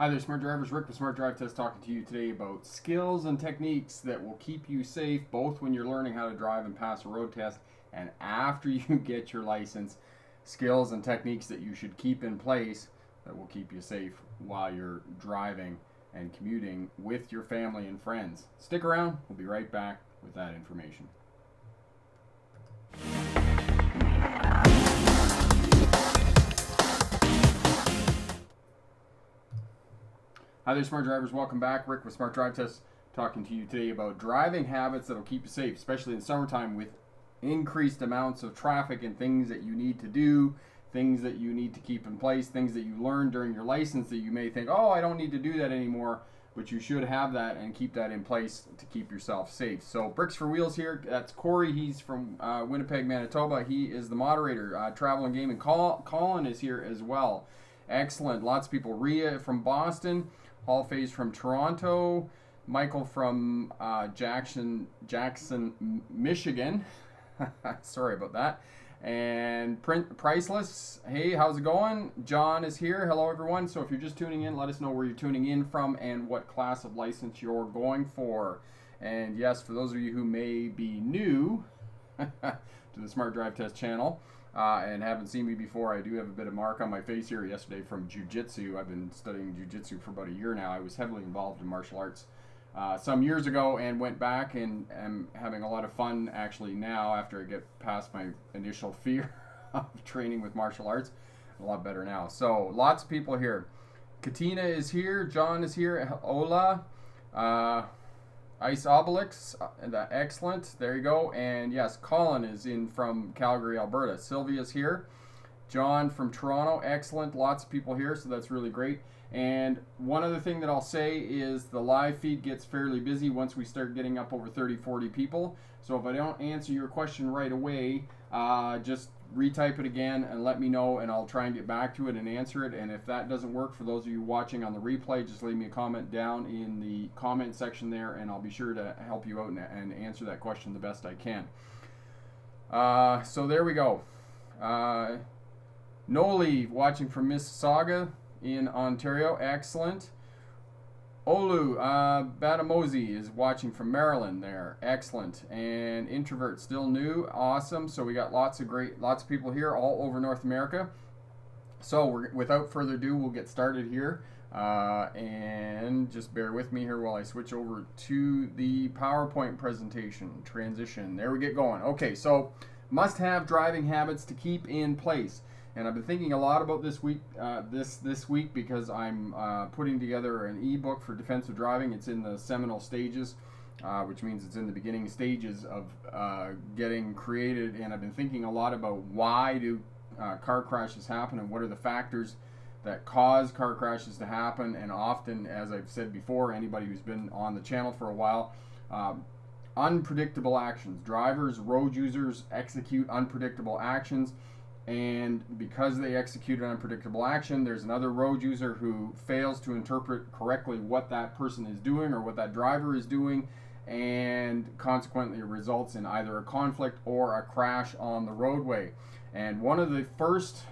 Hi there, Smart Drivers. Rick with Smart Drive Test talking to you today about skills and techniques that will keep you safe both when you're learning how to drive and pass a road test and after you get your license. Skills and techniques that you should keep in place that will keep you safe while you're driving and commuting with your family and friends. Stick around. We'll be right back with that information. Hi there, Smart Drivers. Welcome back. Rick with Smart Drive Test talking to you today about driving habits that will keep you safe, especially in summertime with increased amounts of traffic and things that you need to do, things that you need to keep in place, things that you learned during your license that you may think, oh, I don't need to do that anymore, but you should have that and keep that in place to keep yourself safe. So Bricks for Wheels here. That's Corey. He's from Winnipeg, Manitoba. He is the moderator. Travel and Gaming. Colin is here as well. Excellent. Lots of people. Rhea from Boston. Hall Phase from Toronto, Michael from Jackson, Michigan. Sorry about that. And Priceless. Hey, how's it going? John is here. Hello, everyone. So if you're just tuning in, let us know where you're tuning in from and what class of license you're going for. And yes, for those of you who may be new to the Smart Drive Test channel, and haven't seen me before, I do have a bit of mark on my face here yesterday from jiu-jitsu. I've been studying jiu-jitsu for about a year now. I was heavily involved in martial arts some years ago and went back and am having a lot of fun actually now after I get past my initial fear of training with martial arts. A lot better now. So lots of people here. Katina is here. John is here. Ola. Ice Obelix, excellent. There you go. And yes, Colin is in from Calgary, Alberta. Sylvia's here. John from Toronto, excellent. Lots of people here, so that's really great. And one other thing that I'll say is the live feed gets fairly busy once we start getting up over 30, 40 people. So if I don't answer your question right away, just retype it again and let me know, and I'll try and get back to it and answer it. And if that doesn't work, for those of you watching on the replay, just leave me a comment down in the comment section there, and I'll be sure to help you out and answer that question the best I can. So there we go. Noli watching from Mississauga in Ontario, excellent. Olu Batamosi is watching from Maryland there. Excellent. And Introvert still new. Awesome. So we got lots of people here all over North America. So without further ado, we'll get started here. And just bear with me here while I switch over to the PowerPoint presentation. Transition. There we get going. Okay, so must-have driving habits to keep in place. And I've been thinking a lot about this week, this week because I'm putting together an ebook for defensive driving. It's in the seminal stages, which means it's in the beginning stages of getting created. And I've been thinking a lot about why do car crashes happen and what are the factors that cause car crashes to happen. And often, as I've said before, anybody who's been on the channel for a while, unpredictable actions. Drivers, road users execute unpredictable actions. And because they execute an unpredictable action, there's another road user who fails to interpret correctly what that person is doing or what that driver is doing, and consequently it results in either a conflict or a crash on the roadway. And one of the first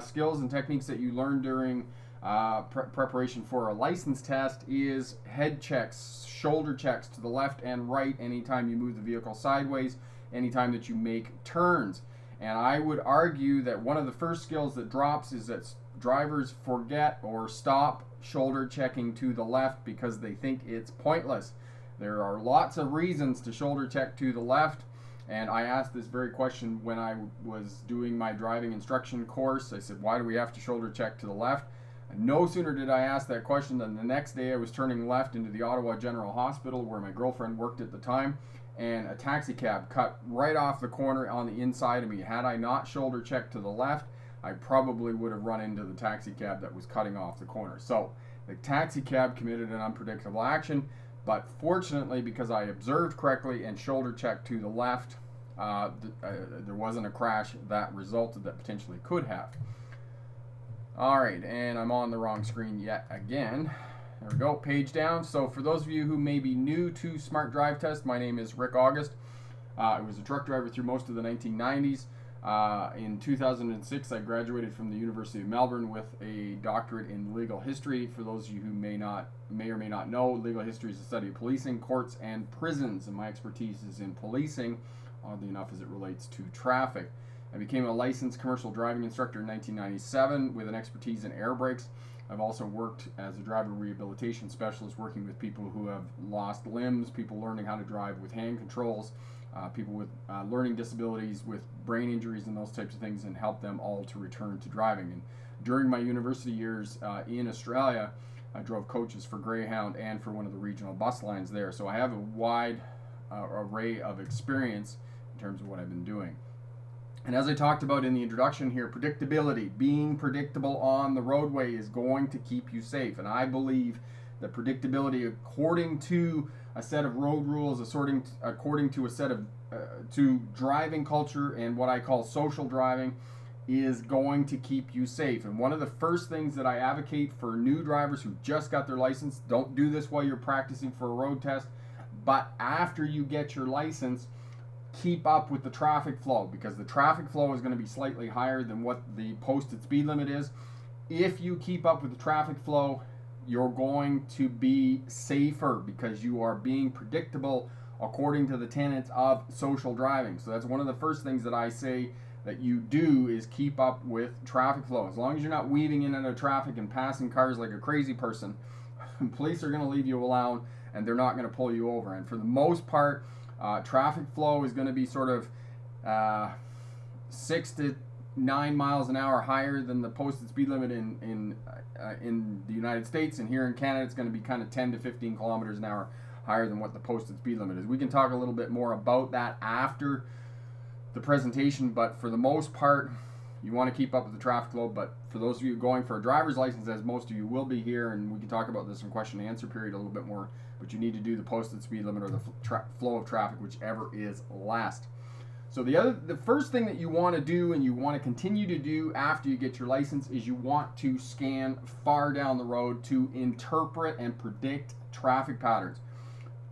skills and techniques that you learn during preparation for a license test is head checks, shoulder checks to the left and right anytime you move the vehicle sideways, anytime that you make turns. And I would argue that one of the first skills that drops is that drivers forget or stop shoulder checking to the left because they think it's pointless. There are lots of reasons to shoulder check to the left, and I asked this very question when I was doing my driving instruction course. I said, why do we have to shoulder check to the left? And no sooner did I ask that question than the next day I was turning left into the Ottawa General Hospital where my girlfriend worked at the time, and a taxi cab cut right off the corner on the inside of me. Had I not shoulder checked to the left, I probably would have run into the taxi cab that was cutting off the corner. So the taxi cab committed an unpredictable action, but fortunately, because I observed correctly and shoulder checked to the left, there wasn't a crash that resulted that potentially could have. All right, and I'm on the wrong screen yet again. There we go, page down. So for those of you who may be new to Smart Drive Test, my name is Rick August. I was a truck driver through most of the 1990s. In 2006, I graduated from the University of Melbourne with a doctorate in legal history. For those of you who may or may not know, legal history is the study of policing, courts, and prisons, and my expertise is in policing, oddly enough, as it relates to traffic. I became a licensed commercial driving instructor in 1997 with an expertise in air brakes. I've also worked as a driver rehabilitation specialist, working with people who have lost limbs, people learning how to drive with hand controls, people with learning disabilities, with brain injuries and those types of things, and help them all to return to driving. And during my university years in Australia, I drove coaches for Greyhound and for one of the regional bus lines there. So I have a wide array of experience in terms of what I've been doing. And as I talked about in the introduction here, predictability, being predictable on the roadway is going to keep you safe. And I believe that predictability, according to a set of road rules, according to a set of to driving culture and what I call social driving, is going to keep you safe. And one of the first things that I advocate for new drivers who just got their license, don't do this while you're practicing for a road test, but after you get your license, keep up with the traffic flow, because the traffic flow is going to be slightly higher than what the posted speed limit is. If you keep up with the traffic flow, you're going to be safer because you are being predictable according to the tenets of social driving. So that's one of the first things that I say that you do, is keep up with traffic flow. As long as you're not weaving in and out of traffic and passing cars like a crazy person, police are going to leave you alone and they're not going to pull you over. And for the most part, traffic flow is going to be sort of 6 to 9 miles an hour higher than the posted speed limit in the United States, and here in Canada it's going to be kind of 10 to 15 kilometers an hour higher than what the posted speed limit is. We can talk a little bit more about that after the presentation, but for the most part, you want to keep up with the traffic flow. But for those of you going for a driver's license, as most of you will be here, and we can talk about this in question and answer period a little bit more, but you need to do the posted speed limit or the flow of traffic, whichever is last. So the first thing that you want to do, and you want to continue to do after you get your license, is you want to scan far down the road to interpret and predict traffic patterns.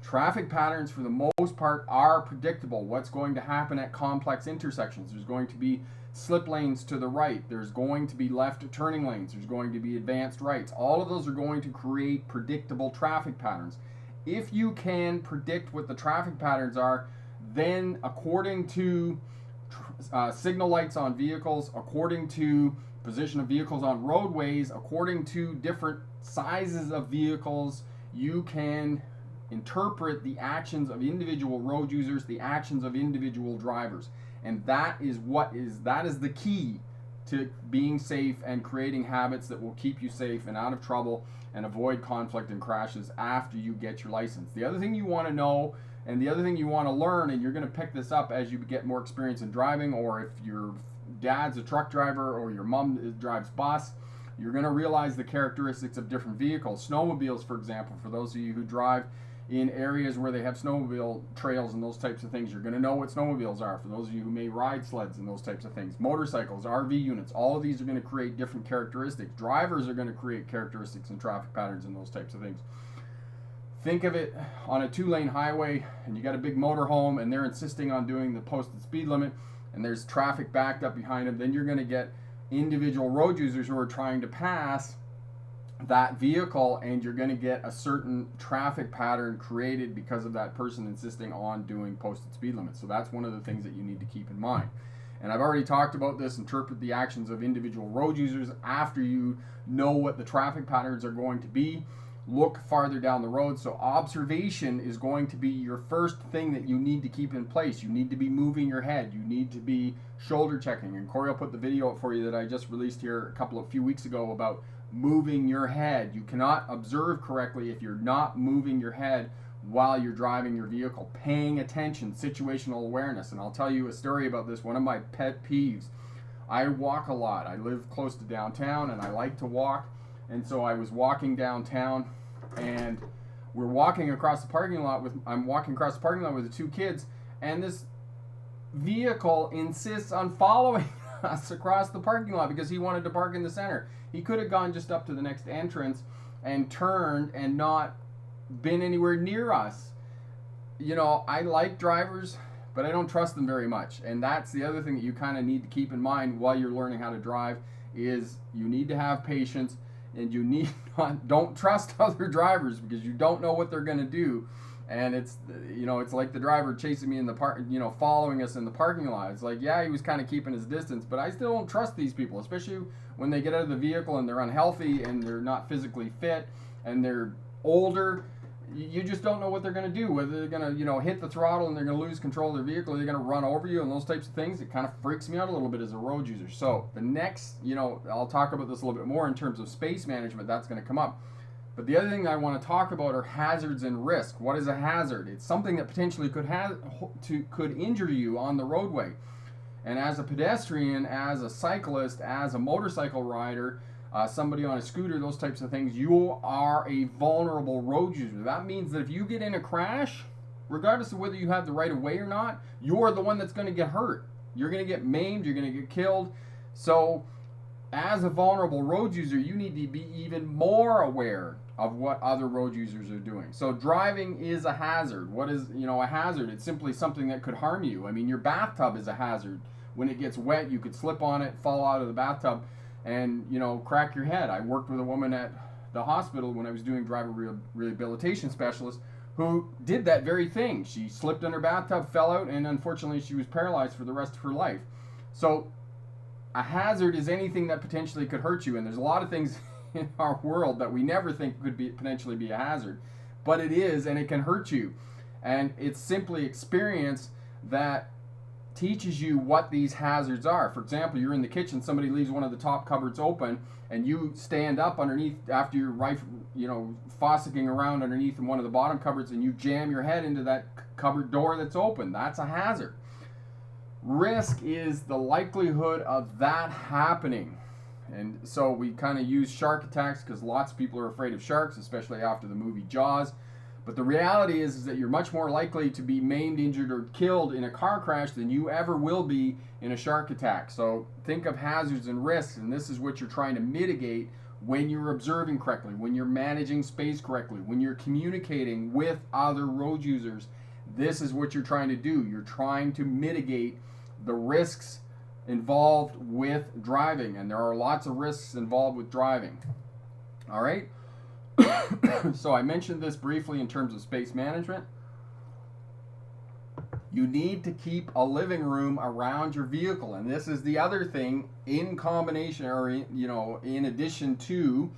Traffic patterns, for the most part, are predictable. What's going to happen at complex intersections? There's going to be slip lanes to the right. There's going to be left turning lanes. There's going to be advanced rights. All of those are going to create predictable traffic patterns. If you can predict what the traffic patterns are, then according to signal lights on vehicles, according to position of vehicles on roadways, according to different sizes of vehicles, you can interpret the actions of individual road users, the actions of individual drivers. And that is the key to being safe and creating habits that will keep you safe and out of trouble and avoid conflict and crashes after you get your license. The other thing you want to know, and the other thing you want to learn, and you're going to pick this up as you get more experience in driving, or if your dad's a truck driver or your mom drives bus, you're going to realize the characteristics of different vehicles. Snowmobiles, for example, for those of you who drive in areas where they have snowmobile trails and those types of things, you're going to know what snowmobiles are. For those of you who may ride sleds and those types of things, motorcycles, RV units, all of these are going to create different characteristics. Drivers are going to create characteristics and traffic patterns and those types of things. Think of it on a 2-lane highway, and you got a big motorhome, and they're insisting on doing the posted speed limit, and there's traffic backed up behind them. Then you're going to get individual road users who are trying to pass that vehicle, and you're going to get a certain traffic pattern created because of that person insisting on doing posted speed limits. So that's one of the things that you need to keep in mind. And I've already talked about this, interpret the actions of individual road users. After you know what the traffic patterns are going to be, look farther down the road. So observation is going to be your first thing that you need to keep in place. You need to be moving your head. You need to be shoulder checking. And Corey will put the video up for you that I just released here a few weeks ago about moving your head. You cannot observe correctly if you're not moving your head while you're driving your vehicle. Paying attention, situational awareness. And I'll tell you a story about this. One of my pet peeves. I walk a lot. I live close to downtown and I like to walk. And so I was walking downtown, and I'm walking across the parking lot with the two kids, and this vehicle insists on following us across the parking lot because he wanted to park in the center. He could have gone just up to the next entrance and turned and not been anywhere near us. You know, I like drivers, but I don't trust them very much. And that's the other thing that you kind of need to keep in mind while you're learning how to drive, is you need to have patience, and you need don't trust other drivers, because you don't know what they're going to do. And it's like the driver chasing me in the park, following us in the parking lot. It's like, yeah, he was kind of keeping his distance, but I still don't trust these people, especially when they get out of the vehicle and they're unhealthy and they're not physically fit and they're older. You just don't know what they're going to do, whether they're going to, hit the throttle and they're going to lose control of their vehicle, or they're going to run over you, and those types of things. It kind of freaks me out a little bit as a road user. So the next, I'll talk about this a little bit more in terms of space management. That's going to come up. But the other thing I want to talk about are hazards and risk. What is a hazard? It's something that potentially could injure you on the roadway. And as a pedestrian, as a cyclist, as a motorcycle rider, somebody on a scooter, those types of things, you are a vulnerable road user. That means that if you get in a crash, regardless of whether you have the right of way or not, you're the one that's going to get hurt. You're going to get maimed, you're going to get killed. So as a vulnerable road user, you need to be even more aware of what other road users are doing. So driving is a hazard. What is, a hazard? It's simply something that could harm you. I mean, your bathtub is a hazard. When it gets wet, you could slip on it, fall out of the bathtub, and crack your head. I worked with a woman at the hospital when I was doing driver rehabilitation specialist who did that very thing. She slipped in her bathtub, fell out, and unfortunately she was paralyzed for the rest of her life. So a hazard is anything that potentially could hurt you, and there's a lot of things in our world that we never think could potentially be a hazard, but it is, and it can hurt you. And it's simply experience that teaches you what these hazards are. For example, you're in the kitchen, somebody leaves one of the top cupboards open, and you stand up underneath after you're fossicking around underneath in one of the bottom cupboards, and you jam your head into that cupboard door that's open. That's a hazard. Risk is the likelihood of that happening. And so we kind of use shark attacks because lots of people are afraid of sharks, especially after the movie Jaws. But the reality is that you're much more likely to be maimed, injured, or killed in a car crash than you ever will be in a shark attack. So think of hazards and risks, and this is what you're trying to mitigate when you're observing correctly, when you're managing space correctly, when you're communicating with other road users. This is what you're trying to do. You're trying to mitigate the risks involved with driving, and there are lots of risks involved with driving. All right. So I mentioned this briefly in terms of space management. You need to keep a living room around your vehicle, and this is the other thing in combination, or in addition to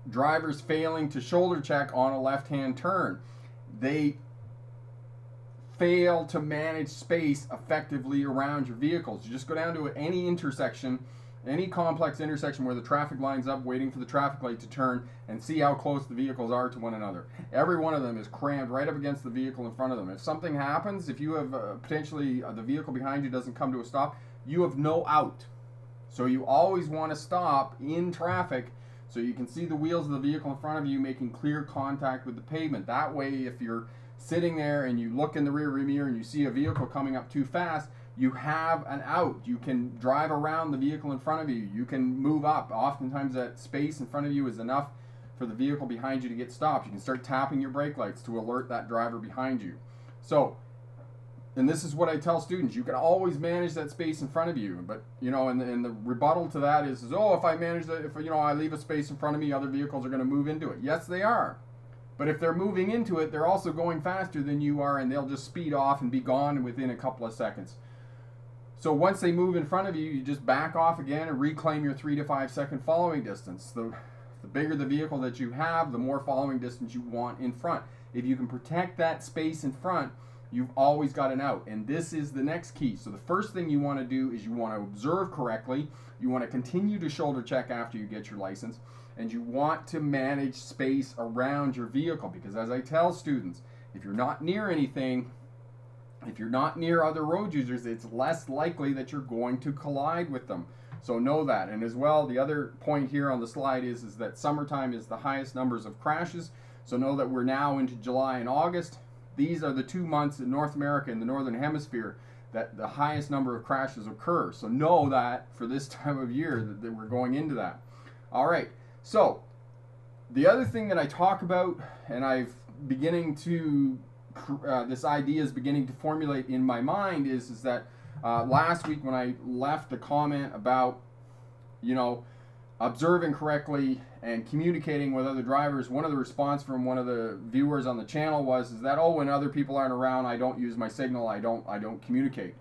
drivers failing to shoulder check on a left-hand turn. They fail to manage space effectively around your vehicles. You just go down to any intersection, any complex intersection where the traffic lines up waiting for the traffic light to turn, and see how close the vehicles are to one another. Every one of them is crammed right up against the vehicle in front of them. If something happens, if you have potentially the vehicle behind you doesn't come to a stop, you have no out. So you always want to stop in traffic so you can see the wheels of the vehicle in front of you making clear contact with the pavement. That way, if you're sitting there and you look in the rear mirror and you see a vehicle coming up too fast, you have an out. You can drive around the vehicle in front of you. You can move up. Oftentimes that space in front of you is enough for the vehicle behind you to get stopped. You can start tapping your brake lights to alert that driver behind you. So, and this is what I tell students, you can always manage that space in front of you, but and the rebuttal to that is if I manage that, if I leave a space in front of me, other vehicles are going to move into it. Yes, they are. But if they're moving into it, they're also going faster than you are, and they'll just speed off and be gone within a couple of seconds. So once they move in front of you, you just back off again and reclaim your 3 to 5 second following distance. The bigger the vehicle that you have, the more following distance you want in front. If you can protect that space in front, you've always got an out. And this is the next key. So the first thing you want to do is you want to observe correctly. You want to continue to shoulder check after you get your license. And you want to manage space around your vehicle, because as I tell students, if you're not near anything, if you're not near other road users, it's less likely that you're going to collide with them. So know that. And as well, the other point here on the slide is that summertime is the highest numbers of crashes. So know that we're now into July and August. These are the 2 months in North America, in the Northern Hemisphere, that the highest number of crashes occur. So know that for this time of year that we're going into that. All right. So the other thing that I talk about, and I've beginning to this idea is beginning to formulate in my mind is that last week when I left a comment about, you know, observing correctly and communicating with other drivers, one of the response from one of the viewers on the channel was that, oh, when other people aren't around, I don't use my signal, I don't communicate.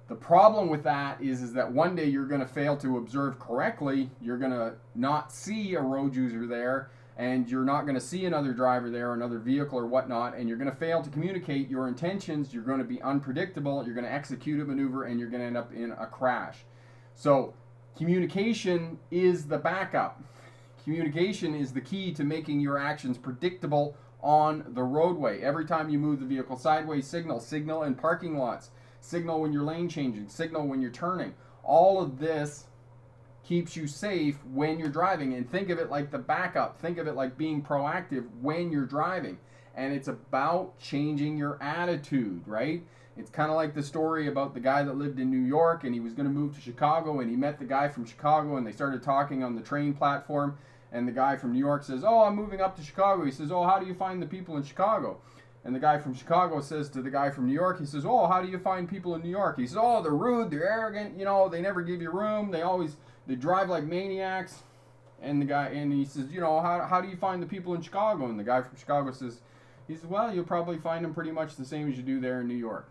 The problem with that is that one day you're going to fail to observe correctly, you're going to not see a road user there, and you're not going to see another driver there, another vehicle or whatnot, and you're going to fail to communicate your intentions, you're going to be unpredictable, you're going to execute a maneuver, and you're going to end up in a crash. So communication is the backup. Communication is the key to making your actions predictable on the roadway. Every time you move the vehicle sideways, signal in parking lots, signal when you're lane changing, signal when you're turning. All of this keeps you safe when you're driving, and think of it like the backup. Think of it like being proactive when you're driving. And it's about changing your attitude, right? It's kind of like the story about the guy that lived in New York and he was going to move to Chicago, and he met the guy from Chicago and they started talking on the train platform, and the guy from New York says, oh, I'm moving up to Chicago. He says, oh, how do you find the people in Chicago? And the guy from Chicago says to the guy from New York, he says, oh, how do you find people in New York? He says, oh, they're rude, they're arrogant, you know, they never give you room, they drive like maniacs. And he says, you know, how do you find the people in Chicago? And the guy from Chicago says, well, you'll probably find them pretty much the same as you do there in New York.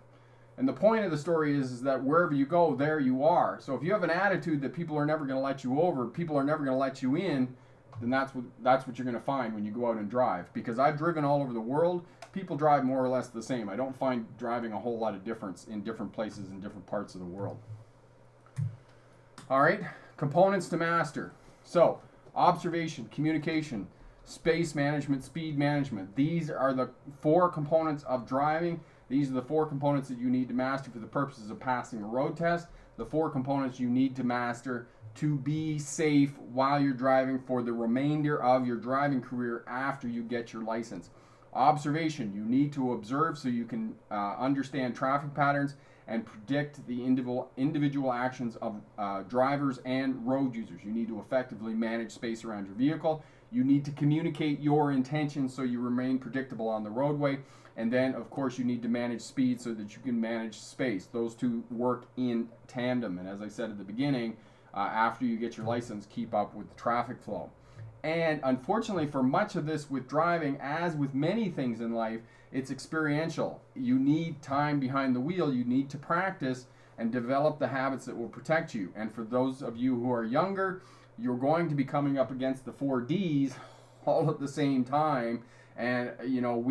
And the point of the story is that wherever you go, there you are. So if you have an attitude that people are never going to let you over, people are never going to let you in, then that's what you're going to find when you go out and drive. Because I've driven all over the world, people drive more or less the same. I don't find driving a whole lot of difference in different places in different parts of the world. All right, components to master. So, observation, communication, space management, speed management. These are the 4 components of driving. These are the 4 components that you need to master for the purposes of passing a road test. The 4 components you need to master to be safe while you're driving for the remainder of your driving career after you get your license. Observation, you need to observe so you can understand traffic patterns and predict the individual actions of drivers and road users. You need to effectively manage space around your vehicle. You need to communicate your intentions so you remain predictable on the roadway. And then, of course, you need to manage speed so that you can manage space. Those two work in tandem. And as I said at the beginning, after you get your license, keep up with the traffic flow. And unfortunately, for much of this with driving, as with many things in life, it's experiential. You need time behind the wheel. You need to practice and develop the habits that will protect you. And for those of you who are younger, you're going to be coming up against the 4 Ds all at the same time. And, you know,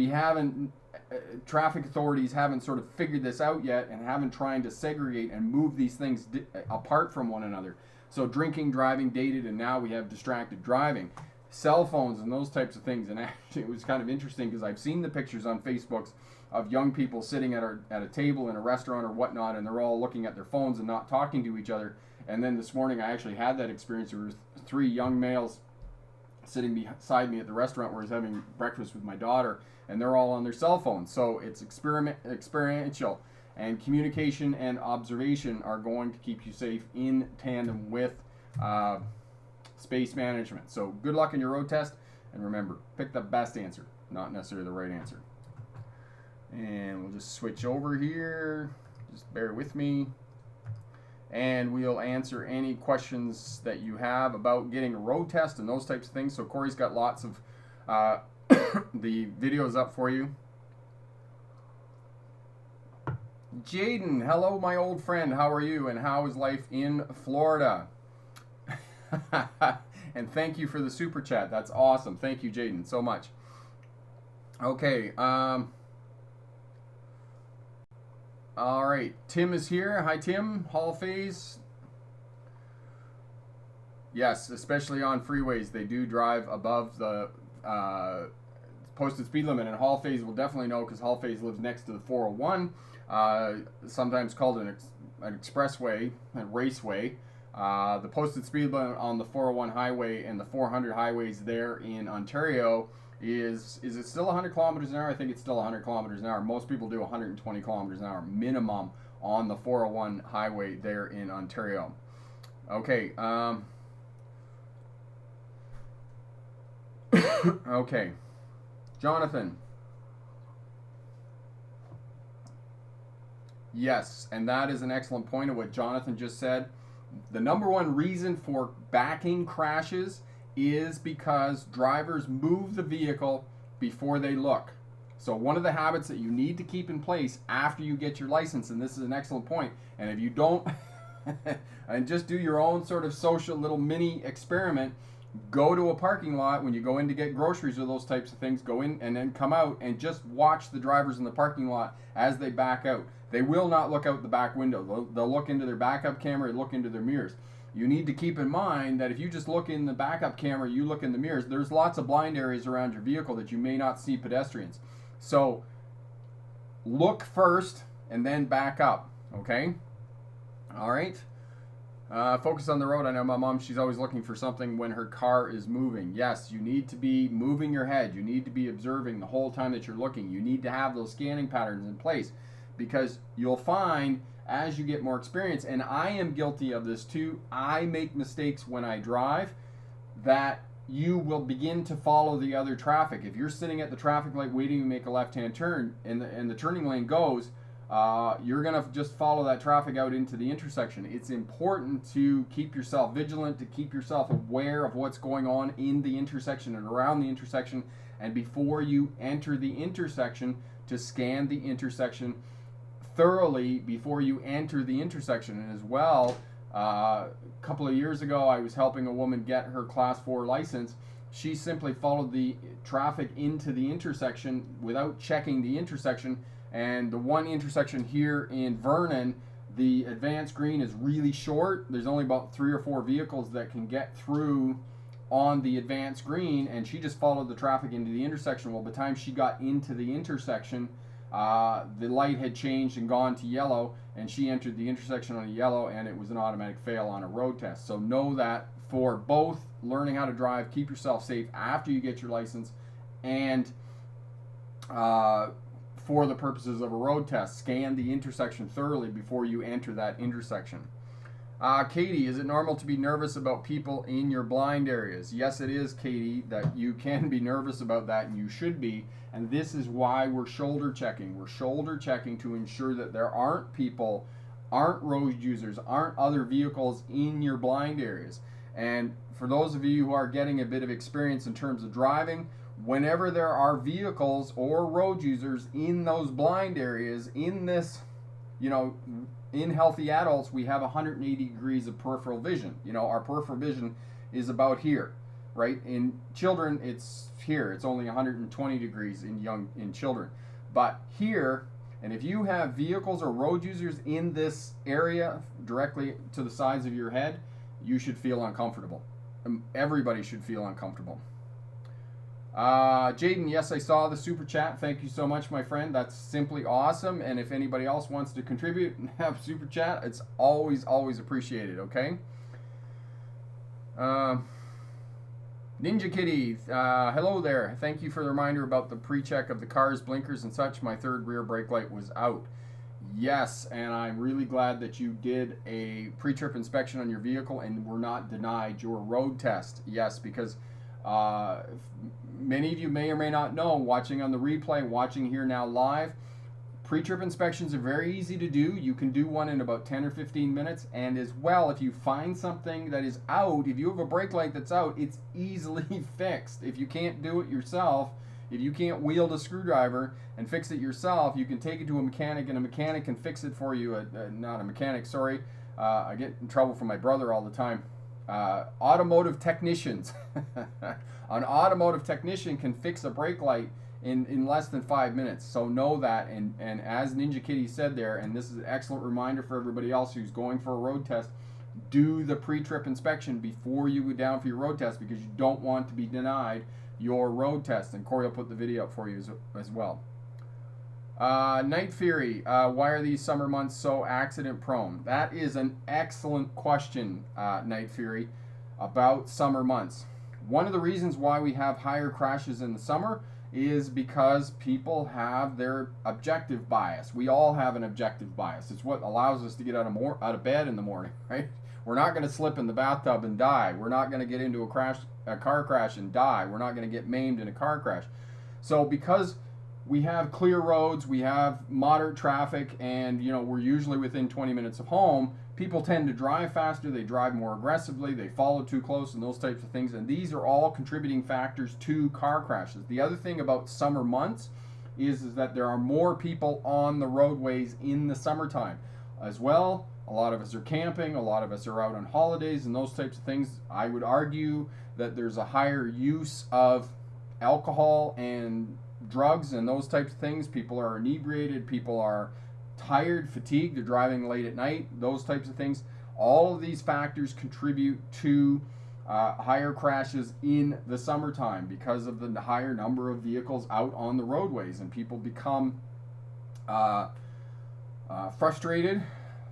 traffic authorities haven't sort of figured this out yet and haven't trying to segregate and move these things apart from one another. So drinking, driving, dated, and now we have distracted driving. Cell phones and those types of things. And actually it was kind of interesting because I've seen the pictures on Facebook of young people sitting at a table in a restaurant or whatnot, and they're all looking at their phones and not talking to each other. And then this morning I actually had that experience. There was 3 young males sitting beside me at the restaurant where I was having breakfast with my daughter, and they're all on their cell phones. So it's experiential, and communication and observation are going to keep you safe in tandem with space management. So good luck in your road test, and remember, pick the best answer, not necessarily the right answer. And we'll just switch over here, just bear with me, and we'll answer any questions that you have about getting a road test and those types of things. So Corey's got lots of the videos up for you. Jaden, hello my old friend, how are you, and how is life in Florida? And thank you for the super chat, that's awesome. Thank you, Jaden, so much. Okay, all right, Tim is here. Hi Tim, Hall phase. Yes, especially on freeways, they do drive above the posted speed limit, and Hall phase will definitely know because Hall phase lives next to the 401, sometimes called an expressway, a raceway. The posted speed limit on the 401 highway and the 400 highways there in Ontario is it still 100 kilometers an hour? I think it's still 100 kilometers an hour. Most people do 120 kilometers an hour minimum on the 401 highway there in Ontario. Okay. Okay. Jonathan. Yes, and that is an excellent point of what Jonathan just said. The number one reason for backing crashes is because drivers move the vehicle before they look. So one of the habits that you need to keep in place after you get your license, and this is an excellent point, and if you don't, and just do your own sort of social little mini experiment, go to a parking lot when you go in to get groceries or those types of things, go in and then come out and just watch the drivers in the parking lot as they back out. They will not look out the back window. They'll look into their backup camera and look into their mirrors. You need to keep in mind that if you just look in the backup camera, you look in the mirrors, there's lots of blind areas around your vehicle that you may not see pedestrians. So look first and then back up, okay? All right. Focus on the road. I know my mom, she's always looking for something when her car is moving. Yes, you need to be moving your head. You need to be observing the whole time that you're looking. You need to have those scanning patterns in place, because you'll find as you get more experience, and I am guilty of this too, I make mistakes when I drive, that you will begin to follow the other traffic. If you're sitting at the traffic light waiting to make a left-hand turn and the turning lane goes, you're going to just follow that traffic out into the intersection. It's important to keep yourself vigilant, to keep yourself aware of what's going on in the intersection and around the intersection, and before you enter the intersection, to scan the intersection thoroughly before you enter the intersection. And as well, a couple of years ago, I was helping a woman get her Class 4 license. She simply followed the traffic into the intersection without checking the intersection. And the one intersection here in Vernon, the advanced green is really short. There's only about 3 or 4 vehicles that can get through on the advanced green, and she just followed the traffic into the intersection. Well, by the time she got into the intersection, the light had changed and gone to yellow, and she entered the intersection on a yellow, and it was an automatic fail on a road test. So know that for both learning how to drive, keep yourself safe after you get your license, and for the purposes of a road test, scan the intersection thoroughly before you enter that intersection. Katie, is it normal to be nervous about people in your blind areas? Yes, it is, Katie, that you can be nervous about that, and you should be. And this is why we're shoulder checking. We're shoulder checking to ensure that there aren't people, aren't road users, aren't other vehicles in your blind areas. And for those of you who are getting a bit of experience in terms of driving, whenever there are vehicles or road users in those blind areas, in this, in healthy adults, we have 180 degrees of peripheral vision. Our peripheral vision is about here, right? In children, it's here. It's only 120 degrees in children. But here, and if you have vehicles or road users in this area directly to the sides of your head, you should feel uncomfortable. Everybody should feel uncomfortable. Jaden, yes, I saw the super chat. Thank you so much, my friend. That's simply awesome. And if anybody else wants to contribute and have super chat, it's always appreciated, okay? Ninja Kitty, hello there. Thank you for the reminder about the pre-check of the car's blinkers and such. My third rear brake light was out. Yes, and I'm really glad that you did a pre-trip inspection on your vehicle and were not denied your road test. Yes, because many of you may or may not know, watching on the replay, watching here now live, pre-trip inspections are very easy to do. You can do one in about 10 or 15 minutes. And as well, if you find something that is out, if you have a brake light that's out, it's easily fixed. If you can't do it yourself, if you can't wield a screwdriver and fix it yourself, you can take it to a mechanic, and a mechanic can fix it for you. Not a mechanic, sorry. I get in trouble from my brother all the time. Automotive technicians. An automotive technician can fix a brake light in less than 5 minutes. So know that, and as Ninja Kitty said there, and this is an excellent reminder for everybody else who's going for a road test, do the pre-trip inspection before you go down for your road test, because you don't want to be denied your road test. And Corey will put the video up for you as well. Night Fury, why are these summer months so accident prone? That is an excellent question, Night Fury, about summer months. One of the reasons why we have higher crashes in the summer is because people have their objective bias. We all have an objective bias. It's what allows us to get out of bed in the morning, right? We're not going to slip in the bathtub and die. We're not going to get into a car crash and die. We're not going to get maimed in a car crash. So because we have clear roads, we have moderate traffic, and we're usually within 20 minutes of home, people tend to drive faster, they drive more aggressively, they follow too close, and those types of things. And these are all contributing factors to car crashes. The other thing about summer months is that there are more people on the roadways in the summertime as well. A lot of us are camping, a lot of us are out on holidays and those types of things. I would argue that there's a higher use of alcohol and drugs and those types of things. People are inebriated, people are tired, fatigued, they're driving late at night, those types of things. All of these factors contribute to higher crashes in the summertime because of the higher number of vehicles out on the roadways, and people become frustrated,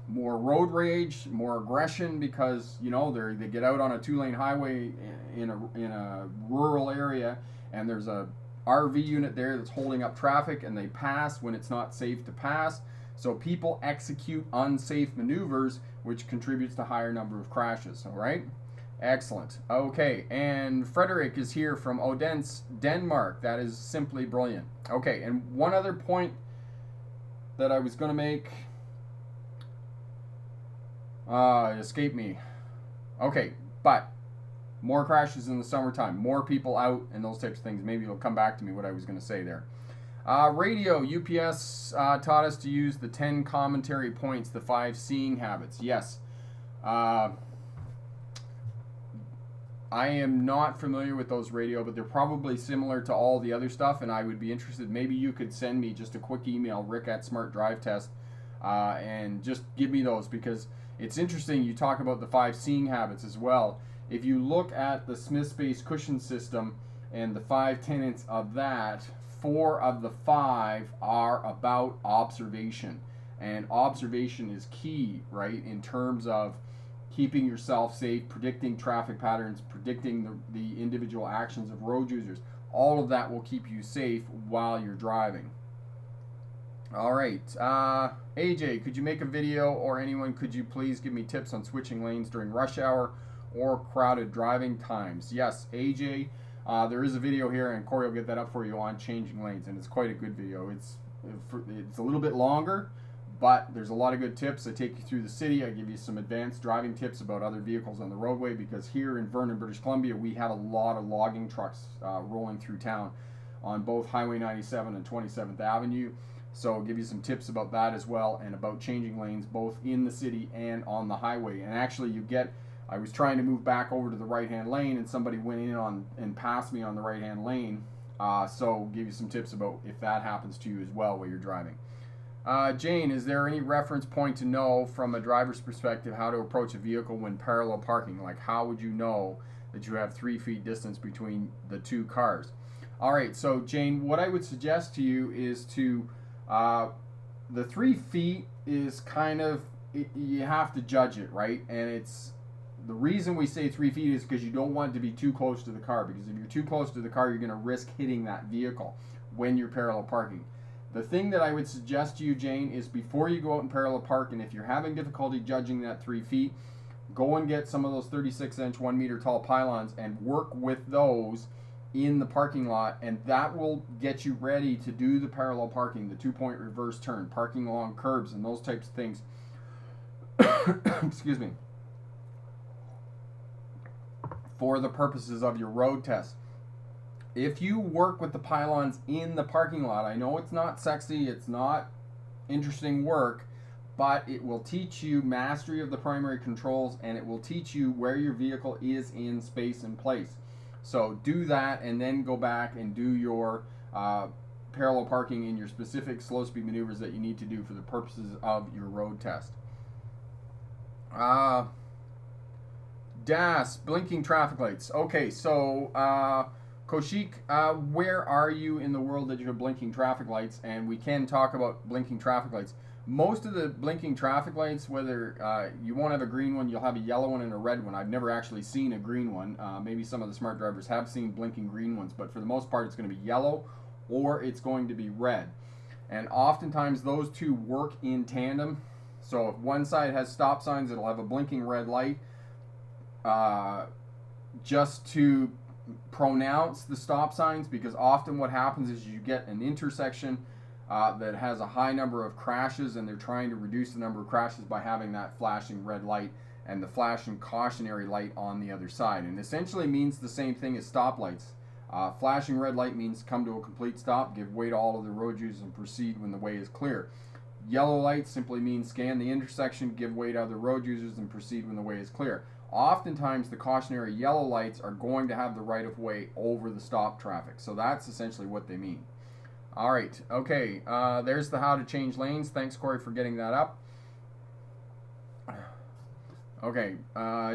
more road rage, more aggression, because they get out on a 2-lane highway in a rural area, and there's a RV unit there that's holding up traffic, and they pass when it's not safe to pass. So people execute unsafe maneuvers, which contributes to higher number of crashes. All right, excellent. Okay, and Frederick is here from Odense, Denmark. That is simply brilliant. Okay, and one other point that I was going to make escaped me. Okay, but more crashes in the summertime, more people out, and those types of things. Maybe it'll come back to me what I was going to say there. Radio, UPS taught us to use the 10 commentary points, the 5 seeing habits. Yes. I am not familiar with those, Radio, but they're probably similar to all the other stuff, and I would be interested. Maybe you could send me just a quick email, rick@smartdrivetest, and just give me those, because it's interesting. You talk about the 5 seeing habits as well. If you look at the Smith Space cushion system and the 5 tenets of that, 4 of the 5 are about observation, and observation is key, right, in terms of keeping yourself safe, predicting traffic patterns, predicting the individual actions of road users. All of that will keep you safe while you're driving. All right, AJ, could you make a video, or anyone, could you please give me tips on switching lanes during rush hour or crowded driving times? Yes, AJ. There is a video here, and Corey will get that up for you, on changing lanes, and it's quite a good video. It's a little bit longer, but there's a lot of good tips. I take you through the city. I give you some advanced driving tips about other vehicles on the roadway, because here in Vernon, British Columbia, we have a lot of logging trucks rolling through town on both Highway 97 and 27th Avenue. So I'll give you some tips about that as well, and about changing lanes both in the city and on the highway. And actually, I was trying to move back over to the right-hand lane, and somebody went in on and passed me on the right-hand lane. So give you some tips about if that happens to you as well while you're driving. Jane, is there any reference point to know from a driver's perspective how to approach a vehicle when parallel parking? Like, how would you know that you have 3 feet distance between the 2 cars? All right, so Jane, what I would suggest to you is to, the 3 feet is kind of, you have to judge it, right? And it's, the reason we say 3 feet is because you don't want it to be too close to the car, because if you're too close to the car, you're going to risk hitting that vehicle when you're parallel parking. The thing that I would suggest to you, Jane, is before you go out and parallel park, and if you're having difficulty judging that 3 feet, go and get some of those 36-inch, 1 meter tall pylons and work with those in the parking lot, and that will get you ready to do the parallel parking, the 2-point reverse turn, parking along curbs, and those types of things. Excuse me. For the purposes of your road test. If you work with the pylons in the parking lot, I know it's not sexy, it's not interesting work, but it will teach you mastery of the primary controls, and it will teach you where your vehicle is in space and place. So do that, and then go back and do your parallel parking in your specific slow speed maneuvers that you need to do for the purposes of your road test. DAS, blinking traffic lights. Okay, so Koshik, where are you in the world that you have blinking traffic lights? And we can talk about blinking traffic lights. Most of the blinking traffic lights, whether you won't have a green one, you'll have a yellow one and a red one. I've never actually seen a green one. Maybe some of the smart drivers have seen blinking green ones, but for the most part, it's going to be yellow or it's going to be red. And oftentimes those two work in tandem. So if one side has stop signs, it'll have a blinking red light, just to pronounce the stop signs, because often what happens is you get an intersection that has a high number of crashes, and they're trying to reduce the number of crashes by having that flashing red light and the flashing cautionary light on the other side. And essentially means the same thing as stoplights. Flashing red light means come to a complete stop, give way to all of the road users, and proceed when the way is clear. Yellow light simply means scan the intersection, give way to other road users, and proceed when the way is clear. Oftentimes, the cautionary yellow lights are going to have the right of way over the stop traffic. So that's essentially what they mean. All right, okay, there's the how to change lanes. Thanks, Corey, for getting that up. Okay,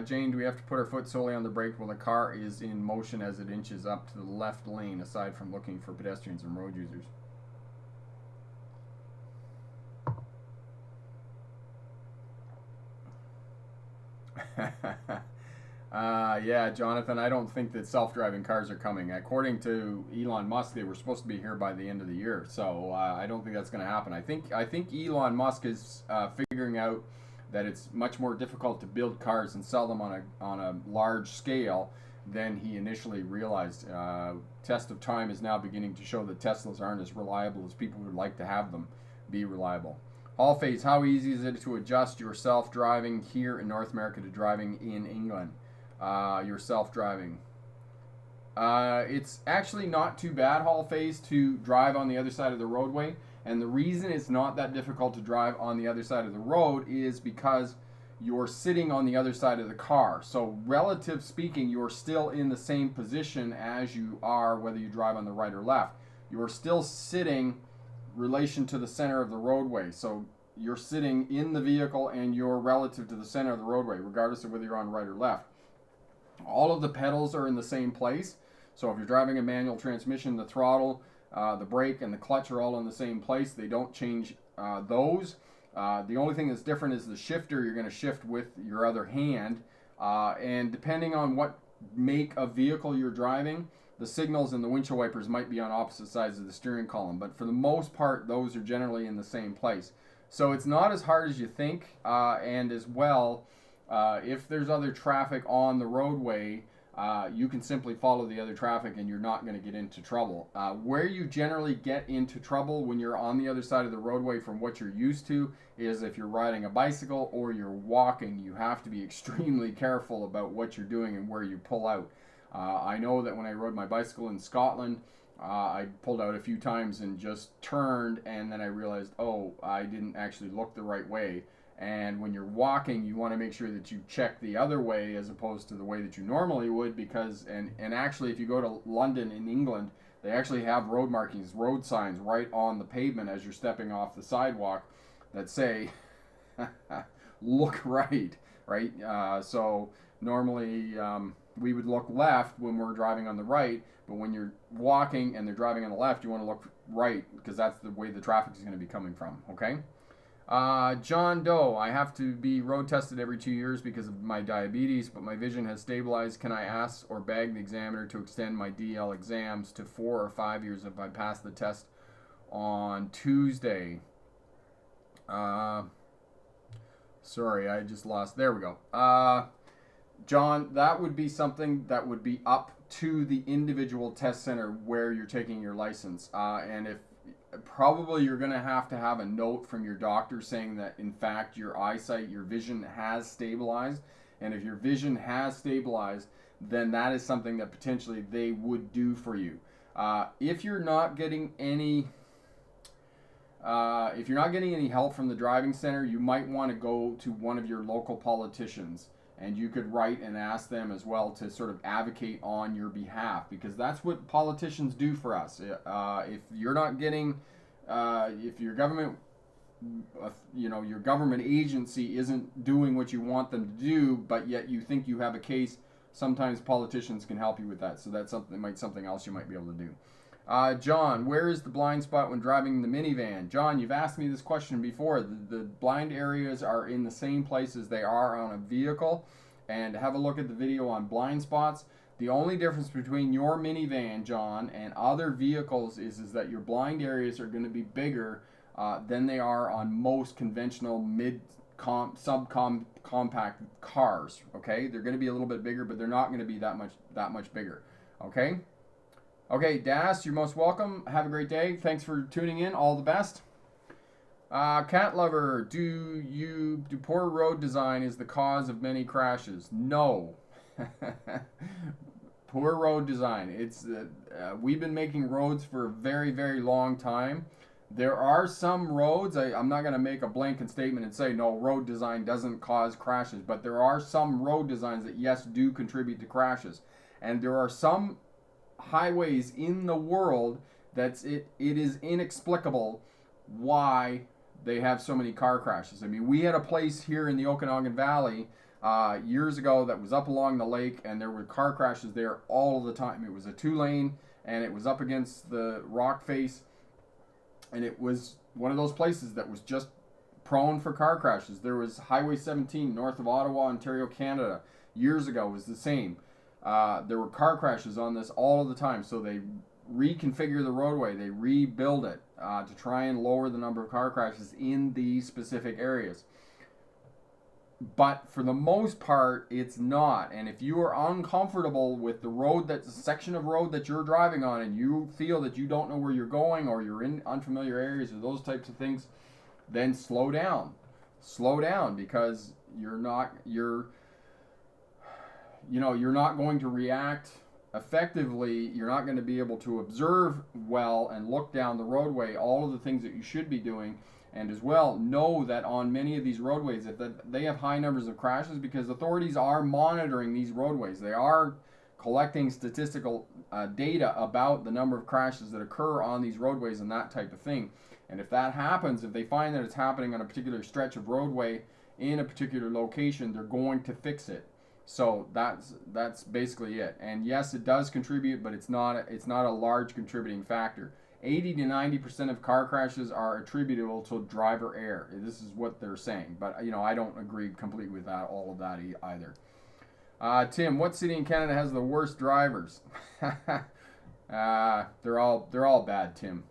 Jane, do we have to put our foot solely on the brake while the car is in motion as it inches up to the left lane, aside from looking for pedestrians and road users? Yeah, Jonathan, I don't think that self-driving cars are coming. According to Elon Musk, they were supposed to be here by the end of the year, so I don't think that's going to happen. I think Elon Musk is figuring out that it's much more difficult to build cars and sell them on a large scale than he initially realized. Test of time is now beginning to show that Teslas aren't as reliable as people would like to have them be reliable. Hall phase, how easy is it to adjust your self-driving here in North America to driving in England? Your self-driving. It's actually not too bad, Hall phase, to drive on the other side of the roadway. And the reason it's not that difficult to drive on the other side of the road is because you're sitting on the other side of the car. So relative speaking, you're still in the same position as you are whether you drive on the right or left. You're still sitting relation to the center of the roadway. So you're sitting in the vehicle and you're relative to the center of the roadway, regardless of whether you're on right or left. All of the pedals are in the same place. So if you're driving a manual transmission, the throttle, the brake, and the clutch are all in the same place. They don't change those. The only thing that's different is the shifter. You're going to shift with your other hand. And depending on what make of vehicle you're driving, the signals and the windshield wipers might be on opposite sides of the steering column. But for the most part, those are generally in the same place. So it's not as hard as you think. And as well, if there's other traffic on the roadway, you can simply follow the other traffic and you're not going to get into trouble. Where you generally get into trouble when you're on the other side of the roadway from what you're used to is if you're riding a bicycle or you're walking. You have to be extremely careful about what you're doing and where you pull out. I know that when I rode my bicycle in Scotland, I pulled out a few times and just turned, and then I realized, oh, I didn't actually look the right way. And when you're walking, you want to make sure that you check the other way as opposed to the way that you normally would, because, and actually if you go to London in England, they actually have road markings, road signs right on the pavement as you're stepping off the sidewalk that say, look right? So normally we would look left when we're driving on the right, but when you're walking and they're driving on the left, you want to look right, because that's the way the traffic is going to be coming from, okay? John Doe, I have to be road tested every 2 years because of my diabetes, but my vision has stabilized. Can I ask or beg the examiner to extend my DL exams to 4 or 5 years if I pass the test on Tuesday? Sorry, I just lost. There we go. John, that would be something that would be up to the individual test center where you're taking your license. And if probably you're going to have a note from your doctor saying that in fact your eyesight, your vision has stabilized. And if your vision has stabilized, then that is something that potentially they would do for you. If you're not getting any help from the driving center, you might want to go to one of your local politicians, and you could write and ask them as well to sort of advocate on your behalf, because that's what politicians do for us. If you're not getting, if your government, your government agency isn't doing what you want them to do, but yet you think you have a case, sometimes politicians can help you with that. So that's something else you might be able to do. John, where is the blind spot when driving the minivan? John, you've asked me this question before. The blind areas are in the same places they are on a vehicle. And have a look at the video on blind spots. The only difference between your minivan, John, and other vehicles is that your blind areas are going to be bigger than they are on most conventional subcompact cars. Okay, they're going to be a little bit bigger, but they're not going to be that much bigger. Okay? Okay, Das, you're most welcome. Have a great day. Thanks for tuning in. All the best. Cat lover, do poor road design is the cause of many crashes? No. Poor road design. It's we've been making roads for a very, very long time. There are some roads, I'm not going to make a blanket statement and say no, road design doesn't cause crashes, but there are some road designs that, yes, do contribute to crashes. And there are some highways in the world it is inexplicable why they have so many car crashes. I mean, we had a place here in the Okanagan Valley years ago that was up along the lake, and there were car crashes there all the time. It was a 2-lane, and it was up against the rock face, and it was one of those places that was just prone for car crashes. There was Highway 17 north of Ottawa, Ontario, Canada. Years ago was the same. There were car crashes on this all of the time, so they reconfigure the roadway, they rebuild it to try and lower the number of car crashes in these specific areas. But for the most part, it's not. And if you are uncomfortable with the road, that's a section of road that you're driving on, and you feel that you don't know where you're going, or you're in unfamiliar areas, or those types of things, then slow down. Slow down, because you're not going to react effectively. You're not going to be able to observe well and look down the roadway, all of the things that you should be doing. And as well, know that on many of these roadways, if they have high numbers of crashes, because authorities are monitoring these roadways. They are collecting statistical data about the number of crashes that occur on these roadways and that type of thing. And if that happens, if they find that it's happening on a particular stretch of roadway in a particular location, they're going to fix it. So that's basically it. And yes, it does contribute, but it's not a large contributing factor. 80 to 90% of car crashes are attributable to driver error. This is what they're saying, but I don't agree completely with that, all of that either. Tim, what city in Canada has the worst drivers? They're all bad, Tim.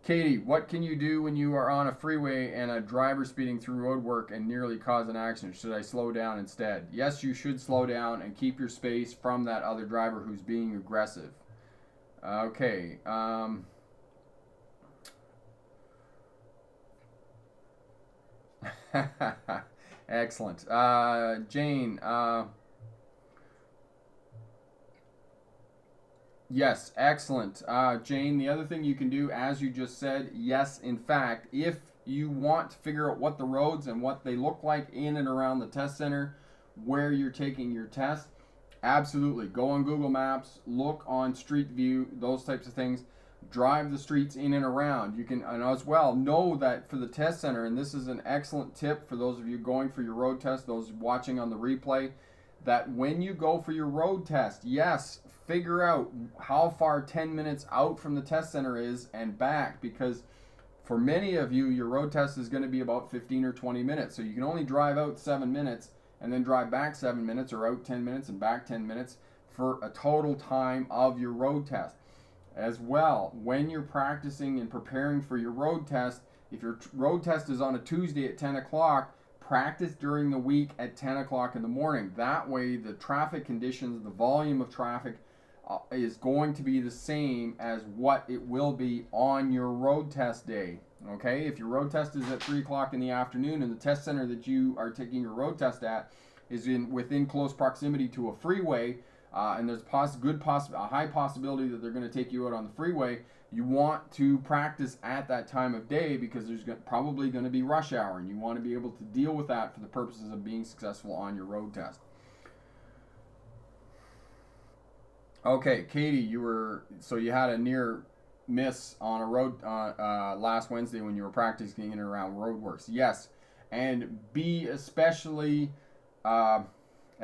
Katie, what can you do when you are on a freeway and a driver speeding through roadwork and nearly cause an accident? Should I slow down instead? Yes, you should slow down and keep your space from that other driver who's being aggressive. Okay. Excellent. Jane. Yes, excellent. Jane, the other thing you can do, as you just said, yes, in fact, if you want to figure out what the roads and what they look like in and around the test center where you're taking your test, absolutely. Go on Google Maps, look on Street View, those types of things. Drive the streets in and around. You can, and as well, know that for the test center, and this is an excellent tip for those of you going for your road test, those watching on the replay, that when you go for your road test, yes, figure out how far 10 minutes out from the test center is and back, because for many of you, your road test is going to be about 15 or 20 minutes. So you can only drive out 7 minutes and then drive back 7 minutes, or out 10 minutes and back 10 minutes for a total time of your road test. As well, when you're practicing and preparing for your road test, if your road test is on a Tuesday at 10 o'clock, practice during the week at 10 o'clock in the morning. That way, the traffic conditions, the volume of traffic is going to be the same as what it will be on your road test day. Okay, if your road test is at 3 o'clock in the afternoon and the test center that you are taking your road test at is within close proximity to a freeway, and there's a high possibility that they're going to take you out on the freeway, you want to practice at that time of day, because there's probably going to be rush hour, and you want to be able to deal with that for the purposes of being successful on your road test. Okay, Katie, you had a near miss on a road last Wednesday when you were practicing in and around roadworks. Yes, and be especially, and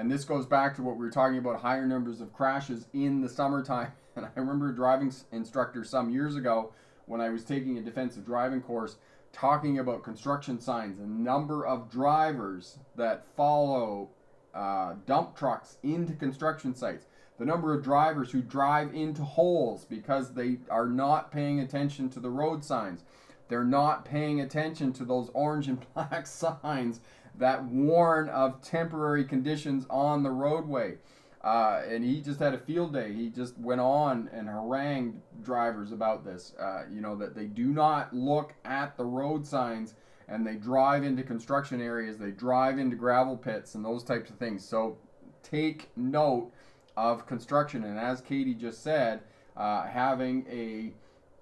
this goes back to what we were talking about, higher numbers of crashes in the summertime. And I remember a driving instructor some years ago when I was taking a defensive driving course talking about construction signs and number of drivers that follow dump trucks into construction sites. The number of drivers who drive into holes because they are not paying attention to the road signs. They're not paying attention to those orange and black signs that warn of temporary conditions on the roadway. And he just had a field day. He just went on and harangued drivers about this. That they do not look at the road signs, and they drive into construction areas, they drive into gravel pits and those types of things. So take note of construction. And as Katie just said, having a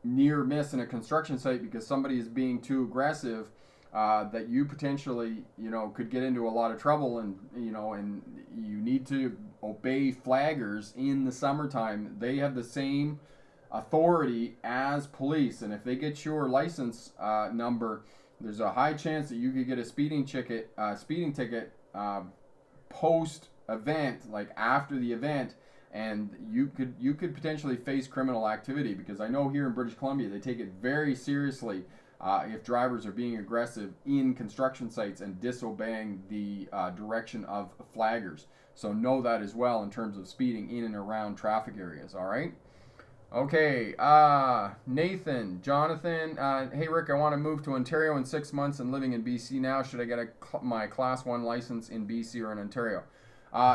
near miss in a construction site because somebody is being too aggressive, that you potentially could get into a lot of trouble, and you need to obey flaggers in the summertime. They have the same authority as police, and if they get your license number, there's a high chance that you could get a speeding ticket post event, like after the event, and you could potentially face criminal activity, because I know here in British Columbia they take it very seriously if drivers are being aggressive in construction sites and disobeying the direction of flaggers. So know that as well in terms of speeding in and around traffic areas. All right. Okay, Nathan, Jonathan, hey Rick, I want to move to Ontario in 6 months and living in BC now. Should I get my Class 1 license in BC or in Ontario?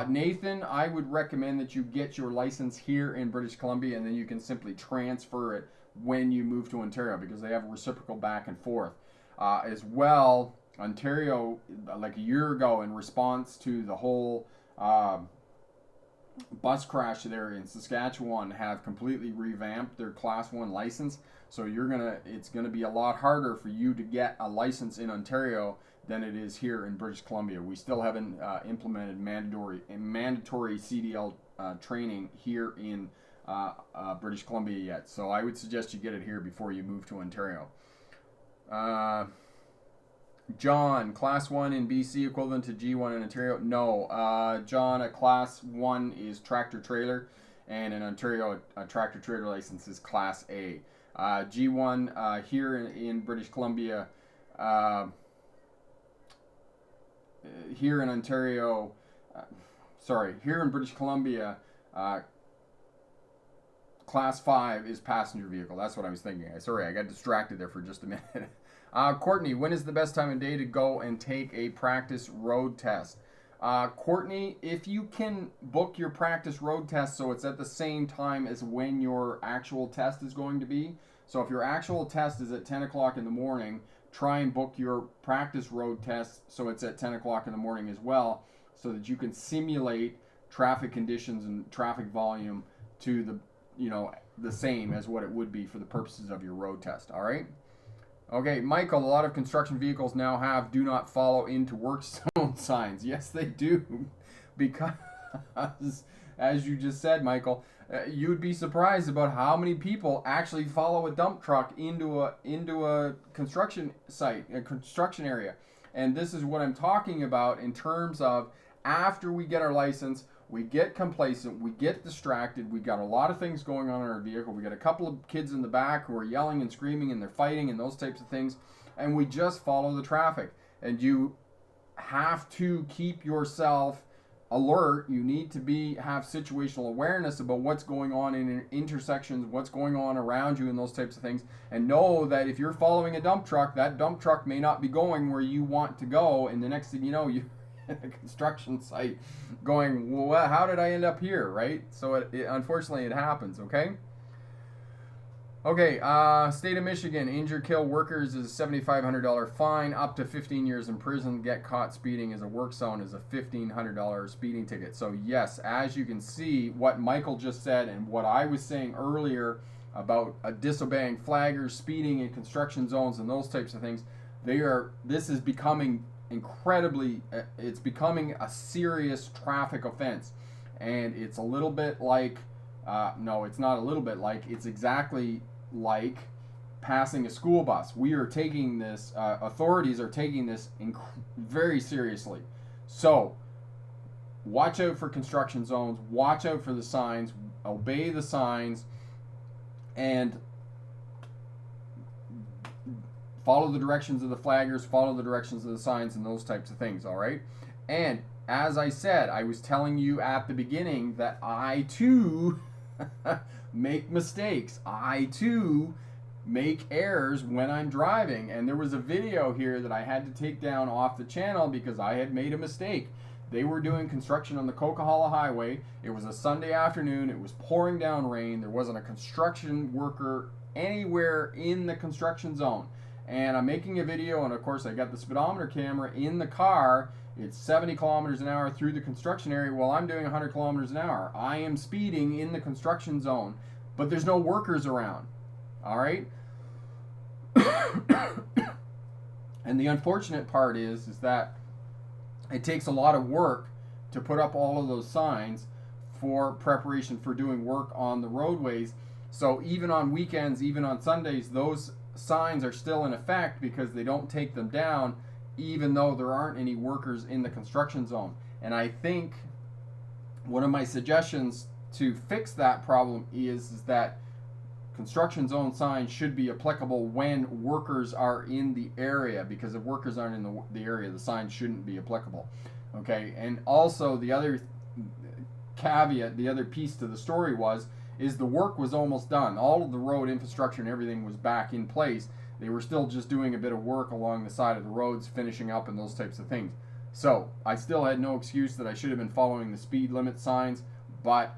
Nathan, I would recommend that you get your license here in British Columbia, and then you can simply transfer it when you move to Ontario, because they have a reciprocal back and forth. As well, Ontario, like a year ago, in response to the whole bus crash there in Saskatchewan, have completely revamped their Class 1 license. So it's gonna be a lot harder for you to get a license in Ontario than it is here in British Columbia. We still haven't implemented mandatory CDL training here in British Columbia yet. So I would suggest you get it here before you move to Ontario. John, Class 1 in BC equivalent to G1 in Ontario? No. John, a Class 1 is tractor trailer, and in Ontario, a tractor trailer license is Class A. G1 here in British Columbia, here in Ontario, here in British Columbia, Class 5 is passenger vehicle. That's what I was thinking. Sorry, I got distracted there for just a minute. Courtney, when is the best time of day to go and take a practice road test? Courtney, if you can book your practice road test so it's at the same time as when your actual test is going to be. So if your actual test is at 10 o'clock in the morning, try and book your practice road test so it's at 10 o'clock in the morning as well, so that you can simulate traffic conditions and traffic volume to the same as what it would be for the purposes of your road test. All right. Okay, Michael, a lot of construction vehicles now have do not follow into work zone signs. Yes, they do. Because, as you just said, Michael, you'd be surprised about how many people actually follow a dump truck into a construction site, a construction area. And this is what I'm talking about in terms of after we get our license, we get complacent, we get distracted, we got a lot of things going on in our vehicle, we got a couple of kids in the back who are yelling and screaming and they're fighting and those types of things, and we just follow the traffic. And you have to keep yourself alert. You need to have situational awareness about what's going on in intersections, what's going on around you and those types of things, and know that if you're following a dump truck, that dump truck may not be going where you want to go, and the next thing you know, you a construction site going, well, how did I end up here, right? So unfortunately it happens. Okay, state of Michigan, injure, kill workers is a $7,500 fine, up to 15 years in prison. Get caught speeding as a work zone is a $1,500 speeding ticket. So yes, as you can see, what Michael just said and what I was saying earlier about disobeying flaggers, speeding in construction zones and those types of things, this is becoming it's becoming a serious traffic offense. And it's a little bit like, no, it's not a little bit like, it's exactly like passing a school bus. We are taking this, authorities are taking this very seriously. So watch out for construction zones, watch out for the signs, obey the signs, and follow the directions of the flaggers, follow the directions of the signs and those types of things, all right? And as I said, I was telling you at the beginning that I too make mistakes. I too make errors when I'm driving. And there was a video here that I had to take down off the channel because I had made a mistake. They were doing construction on the Coquihalla Highway. It was a Sunday afternoon. It was pouring down rain. There wasn't a construction worker anywhere in the construction zone. And I'm making a video, and of course I got the speedometer camera in the car. It's 70 kilometers an hour through the construction area while I'm doing 100 kilometers an hour. I am speeding in the construction zone, but there's no workers around. All right? And the unfortunate part is that it takes a lot of work to put up all of those signs for preparation for doing work on the roadways. So even on weekends, even on Sundays, those signs are still in effect because they don't take them down even though there aren't any workers in the construction zone. And I think one of my suggestions to fix that problem is that construction zone signs should be applicable when workers are in the area, because if workers aren't in the area, the sign shouldn't be applicable. Okay, and also the other caveat, the other piece to the story is the work was almost done. All of the road infrastructure and everything was back in place. They were still just doing a bit of work along the side of the roads, finishing up and those types of things. So I still had no excuse that I should have been following the speed limit signs, but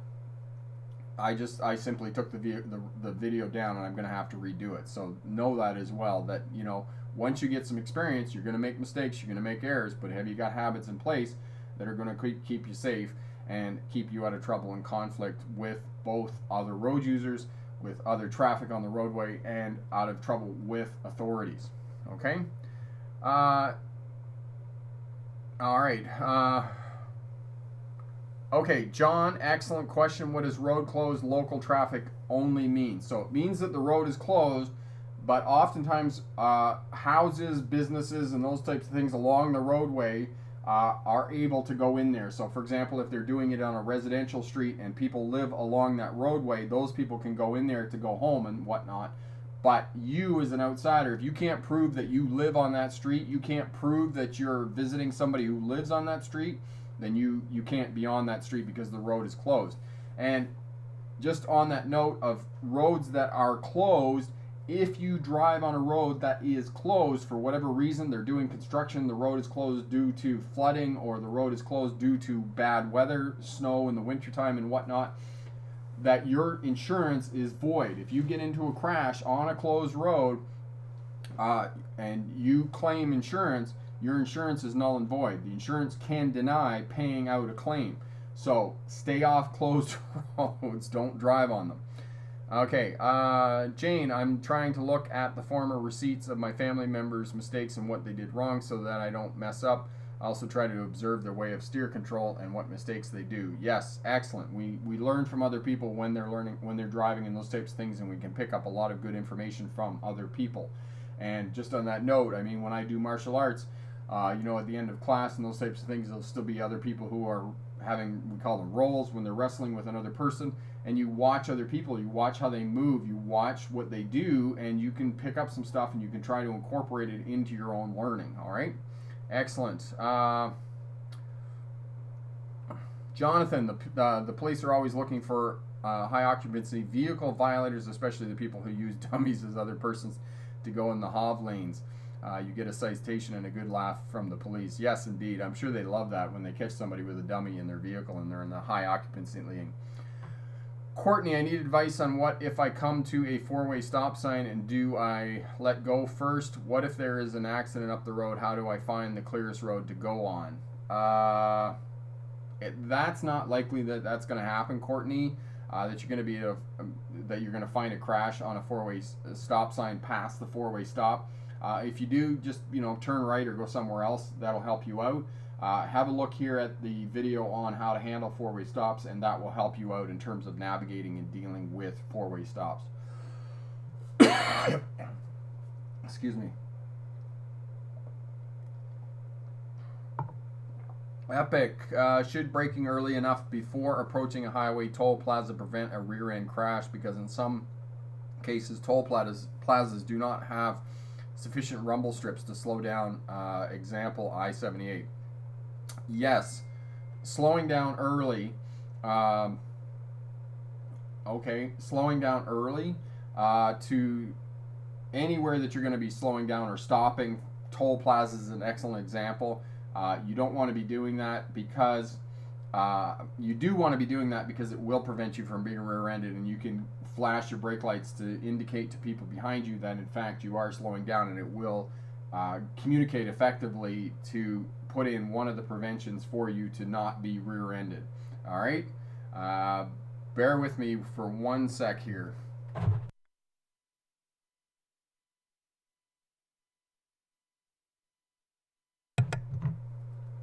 I simply took the video down, and I'm going to have to redo it. So know that as well, that, you know, once you get some experience, you're going to make mistakes, you're going to make errors, but have you got habits in place that are going to keep you safe and keep you out of trouble and conflict with both other road users, with other traffic on the roadway, and out of trouble with authorities. Okay? All right. Okay, John, excellent question. What does road closed local traffic only mean? So it means that the road is closed, but oftentimes houses, businesses, and those types of things along the roadway are able to go in there. So for example, if they're doing it on a residential street and people live along that roadway, those people can go in there to go home and whatnot. But you as an outsider, if you can't prove that you live on that street, you can't prove that you're visiting somebody who lives on that street, then you can't be on that street because the road is closed. And just on that note of roads that are closed, if you drive on a road that is closed for whatever reason, they're doing construction, the road is closed due to flooding, or the road is closed due to bad weather, snow in the wintertime and whatnot, that your insurance is void. If you get into a crash on a closed road and you claim insurance, your insurance is null and void. The insurance can deny paying out a claim. So stay off closed roads. Don't drive on them. Okay, Jane, I'm trying to look at the former receipts of my family members' mistakes and what they did wrong so that I don't mess up. I also try to observe their way of steer control and what mistakes they do. Yes, excellent. We learn from other people when they're driving and those types of things, and we can pick up a lot of good information from other people. And just on that note, I mean, when I do martial arts, you know, at the end of class and those types of things, there'll still be other people who are having, we call them rolls, when they're wrestling with another person, and you watch other people, you watch how they move, you watch what they do, and you can pick up some stuff and you can try to incorporate it into your own learning. All right, excellent. Jonathan, the police are always looking for high occupancy vehicle violators, especially the people who use dummies as other persons to go in the HOV lanes. You get a citation and a good laugh from the police. Yes, indeed. I'm sure they love that when they catch somebody with a dummy in their vehicle and they're in the high occupancy lane. Courtney, I need advice on what if I come to a four-way stop sign and do I let go first? What if there is an accident up the road? How do I find the clearest road to go on? That's not likely that that's going to happen, Courtney. That you're going to that you're going to find a crash on a four-way stop sign past the four-way stop. If you do, just, you know, turn right or go somewhere else. That'll help you out. Have a look here at the video on how to handle four-way stops, and that will help you out in terms of navigating and dealing with four-way stops. Excuse me. Epic. Should braking early enough before approaching a highway toll plaza prevent a rear-end crash? Because in some cases, toll plazas do not have sufficient rumble strips to slow down. Example, I-78. Yes, slowing down early. Slowing down early to anywhere that you're going to be slowing down or stopping. Toll plazas is an excellent example. You don't want to be doing that because you do want to be doing that because it will prevent you from being rear-ended, and you can flash your brake lights to indicate to people behind you that in fact you are slowing down, and it will communicate effectively to put in one of the preventions for you to not be rear-ended. All right, bear with me for 1 sec here.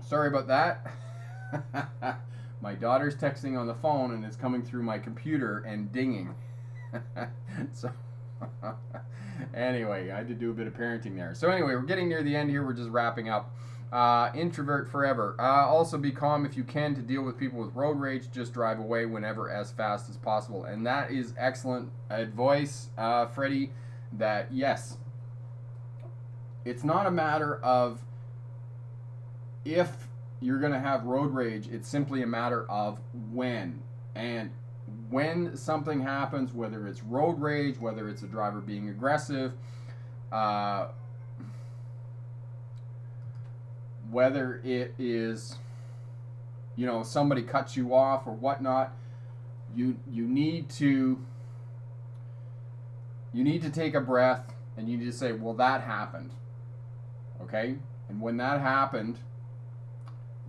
Sorry about that. My daughter's texting on the phone and it's coming through my computer and dinging. So anyway, I had to do a bit of parenting there. So anyway, we're getting near the end here. We're just wrapping up. Introvert forever. Also be calm if you can to deal with people with road rage. Just drive away whenever as fast as possible. And that is excellent advice, Freddie, that yes, it's not a matter of if you're going to have road rage, it's simply a matter of when. And when something happens, whether it's road rage, whether it's a driver being aggressive, whether it is, you know, somebody cuts you off or whatnot, you need to take a breath and you need to say, well, that happened. Okay? And when that happened,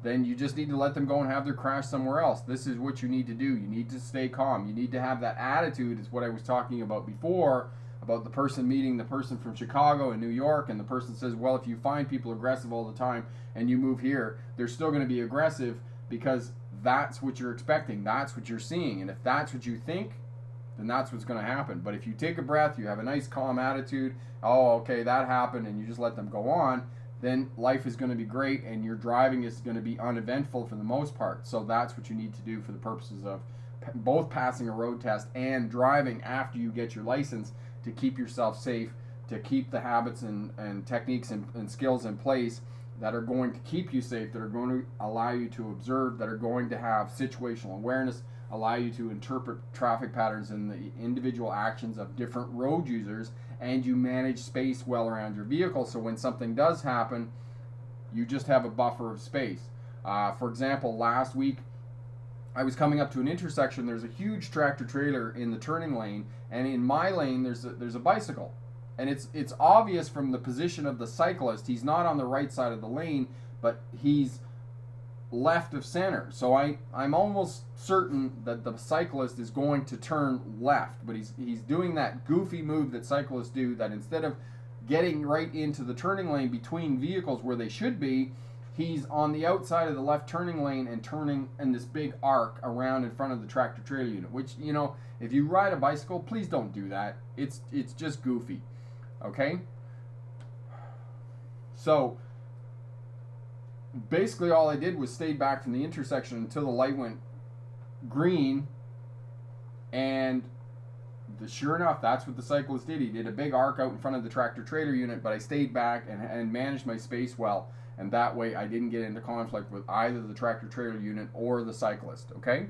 then you just need to let them go and have their crash somewhere else. This is what you need to do. You need to stay calm. You need to have that attitude, is what I was talking about before, about the person meeting the person from Chicago and New York, and the person says, well, if you find people aggressive all the time and you move here, they're still going to be aggressive because that's what you're expecting. That's what you're seeing. And if that's what you think, then that's what's going to happen. But if you take a breath, you have a nice calm attitude, oh, okay, that happened, and you just let them go on, then life is going to be great and your driving is going to be uneventful for the most part. So that's what you need to do for the purposes of both passing a road test and driving after you get your license, to keep yourself safe, to keep the habits and techniques and skills in place that are going to keep you safe, that are going to allow you to observe, that are going to have situational awareness, allow you to interpret traffic patterns and the individual actions of different road users, and you manage space well around your vehicle, so when something does happen, you just have a buffer of space. For example, last week I was coming up to an intersection. There's a huge tractor trailer in the turning lane, and in my lane there's a bicycle, and it's obvious from the position of the cyclist. He's not on the right side of the lane, but he's left of center. So I'm almost certain that the cyclist is going to turn left, but he's doing that goofy move that cyclists do, that instead of getting right into the turning lane between vehicles where they should be, he's on the outside of the left turning lane and turning in this big arc around in front of the tractor trailer unit, which, you know, if you ride a bicycle, please don't do that. It's just goofy. Okay? So basically all I did was stayed back from the intersection until the light went green, and sure enough, that's what the cyclist did. He did a big arc out in front of the tractor trailer unit, but I stayed back and managed my space well, and that way I didn't get into conflict with either the tractor trailer unit or the cyclist. Okay?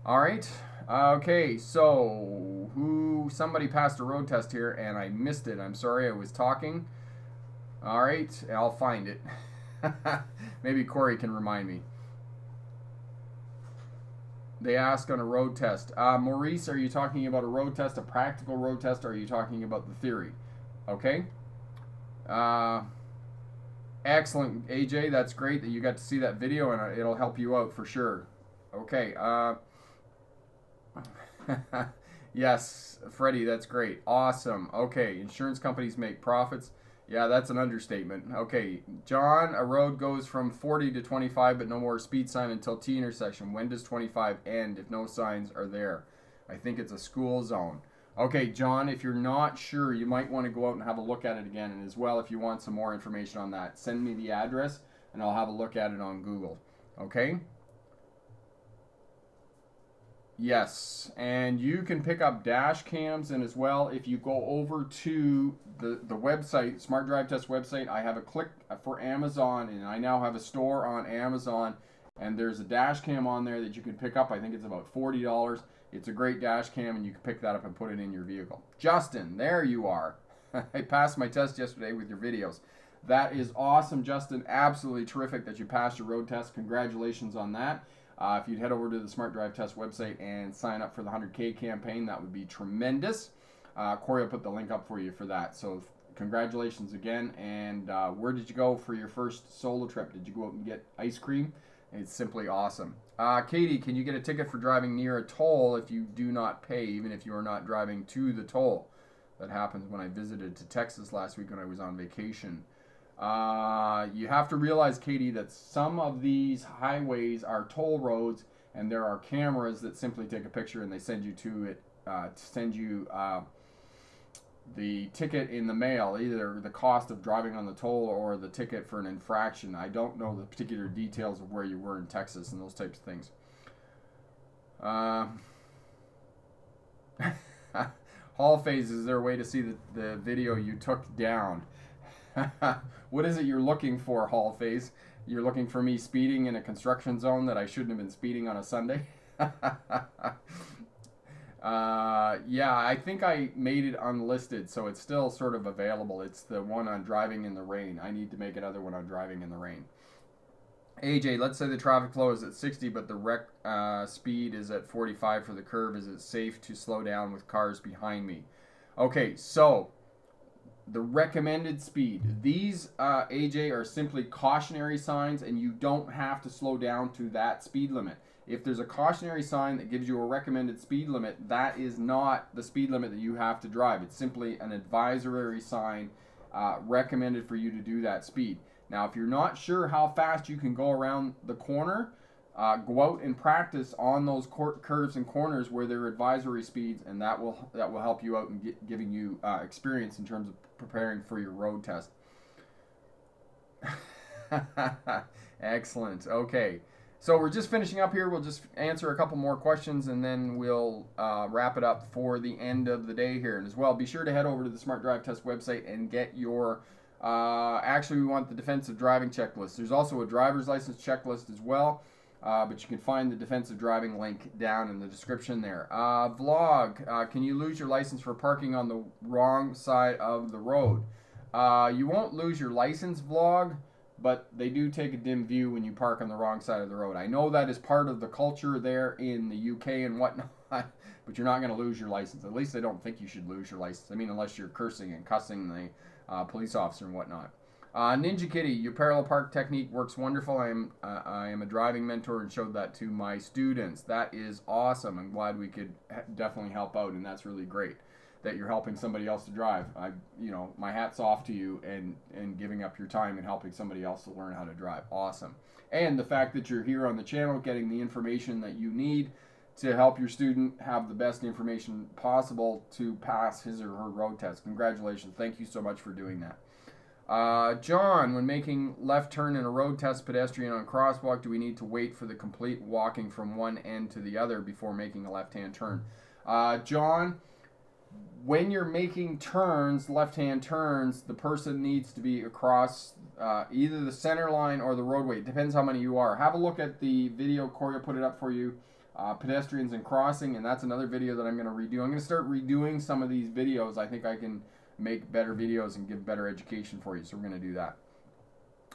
Alright, okay, so somebody passed a road test here and I missed it. I'm sorry, I was talking. Alright, I'll find it. Maybe Corey can remind me. They ask on a road test. Maurice, are you talking about a road test, a practical road test, or are you talking about the theory? Okay. Excellent, AJ. That's great that you got to see that video, and it'll help you out for sure. Okay. Yes, Freddie, that's great. Awesome. Okay, insurance companies make profits. Yeah, that's an understatement. Okay, John, a road goes from 40 to 25, but no more speed sign until T intersection. When does 25 end if no signs are there? I think it's a school zone. Okay, John, if you're not sure, you might want to go out and have a look at it again. And as well, if you want some more information on that, send me the address and I'll have a look at it on Google. Okay? Yes, and you can pick up dash cams, and as well, if you go over to the website, Smart Drive Test website, I have a click for Amazon, and I now have a store on Amazon, and there's a dash cam on there that you can pick up. I think it's about $40. It's a great dash cam, and you can pick that up and put it in your vehicle. Justin, there you are. I passed my test yesterday with your videos. That is awesome, Justin. Absolutely terrific that you passed your road test. Congratulations on that. If you'd head over to the Smart Drive Test website and sign up for the 100K campaign, that would be tremendous. Corey will put the link up for you for that. So congratulations again. And where did you go for your first solo trip? Did you go out and get ice cream? It's simply awesome. Katie, can you get a ticket for driving near a toll if you do not pay, even if you are not driving to the toll? That happened when I visited to Texas last week when I was on vacation. You have to realize, Katie, that some of these highways are toll roads, and there are cameras that simply take a picture and they send you to it, send you the ticket in the mail, either the cost of driving on the toll or the ticket for an infraction. I don't know the particular details of where you were in Texas and those types of things. Hall phase, is there a way to see the video you took down? What is it you're looking for, Hall phase? You're looking for me speeding in a construction zone that I shouldn't have been speeding on a Sunday? Yeah, I think I made it unlisted, so it's still sort of available. It's the one on driving in the rain. I need to make another one on driving in the rain. AJ, let's say the traffic flow is at 60, but the rec speed is at 45 for the curve. Is it safe to slow down with cars behind me? Okay, so the recommended speed. These, AJ, are simply cautionary signs, and you don't have to slow down to that speed limit. If there's a cautionary sign that gives you a recommended speed limit, that is not the speed limit that you have to drive. It's simply an advisory sign recommended for you to do that speed. Now, if you're not sure how fast you can go around the corner, go out and practice on those curves and corners where there are advisory speeds, and that will help you out in giving you experience in terms of preparing for your road test. Excellent. Okay. So we're just finishing up here. We'll just answer a couple more questions, and then we'll wrap it up for the end of the day here. And as well, be sure to head over to the Smart Drive Test website and get your, actually we want the defensive driving checklist. There's also a driver's license checklist as well, but you can find the defensive driving link down in the description there. Vlog, can you lose your license for parking on the wrong side of the road? You won't lose your license, Vlog, but they do take a dim view when you park on the wrong side of the road. I know that is part of the culture there in the UK and whatnot, but you're not going to lose your license. At least I don't think you should lose your license. I mean, unless you're cursing and cussing the police officer and whatnot. Ninja Kitty, your parallel park technique works wonderful. I am a driving mentor and showed that to my students. That is awesome. I'm glad we could definitely help out, and that's really great that you're helping somebody else to drive. My hat's off to you and giving up your time and helping somebody else to learn how to drive. Awesome. And the fact that you're here on the channel getting the information that you need to help your student have the best information possible to pass his or her road test. Congratulations. Thank you so much for doing that. John, when making left turn in a road test pedestrian on crosswalk, do we need to wait for the complete walking from one end to the other before making a left-hand turn? John, when you're making turns, left-hand turns, the person needs to be across either the center line or the roadway. It depends how many you are. Have a look at the video. Corey will put it up for you. Pedestrians and crossing, and that's another video that I'm going to redo. I'm going to start redoing some of these videos. I think I can make better videos and give better education for you, so we're going to do that.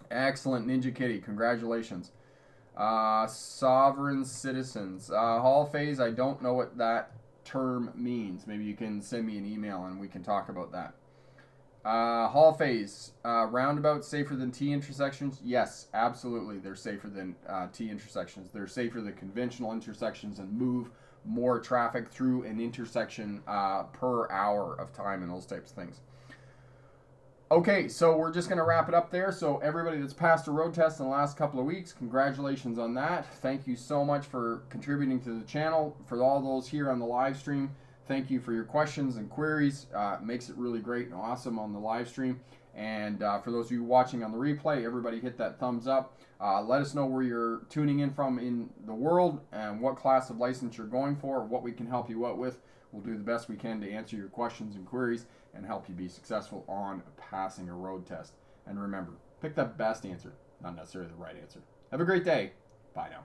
Excellent, Ninja Kitty. Congratulations. Sovereign citizens. Hall phase, I don't know what that term means. Maybe you can send me an email and we can talk about that. Hall phase, roundabouts safer than T intersections? Yes, absolutely. They're safer than T intersections. They're safer than conventional intersections and move more traffic through an intersection per hour of time and those types of things. Okay, so we're just going to wrap it up there. So everybody that's passed a road test in the last couple of weeks, congratulations on that. Thank you so much for contributing to the channel. For all those here on the live stream, thank you for your questions and queries. It makes it really great and awesome on the live stream. And for those of you watching on the replay, everybody hit that thumbs up. Let us know where you're tuning in from in the world and what class of license you're going for, what we can help you out with. We'll do the best we can to answer your questions and queries and help you be successful on passing a road test. And remember, pick the best answer, not necessarily the right answer. Have a great day. Bye now.